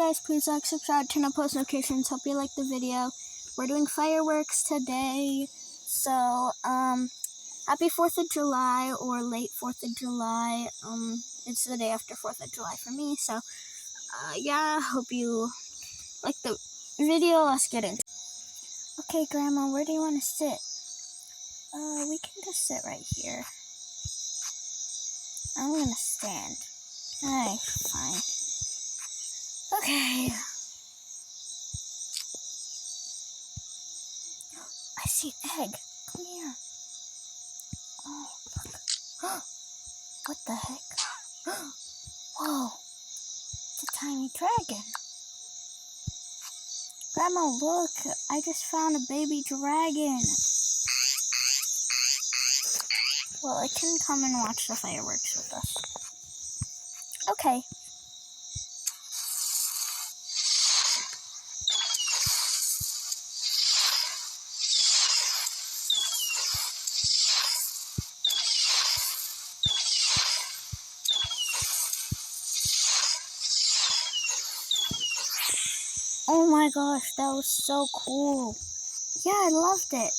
guys, please like, subscribe, turn on post notifications. Hope you like the video. We're doing fireworks today. So, happy 4th of July or late 4th of July. It's the day after 4th of July for me. So, yeah, hope you like the video. Let's get into it. Okay, Grandma, where do you want to sit? We can just sit right here. I'm gonna stand. Alright, fine. Okay. I see an egg. Come here. Oh, look. What the heck? Whoa. It's a tiny dragon. Grandma, look. I just found a baby dragon. Well, it can come and watch the fireworks with us. Okay. Oh my gosh, that was so cool. Yeah, I loved it.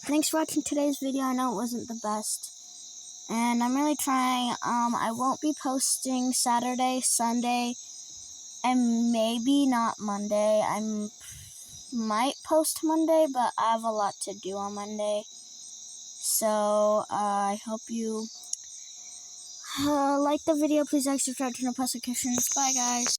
Thanks for watching today's video. I know it wasn't the best. And I'm really trying. I won't be posting Saturday, Sunday, and maybe not Monday. I might post Monday, but I have a lot to do on Monday. So, I hope you like the video. Please like, subscribe, turn on post notifications. Bye, guys.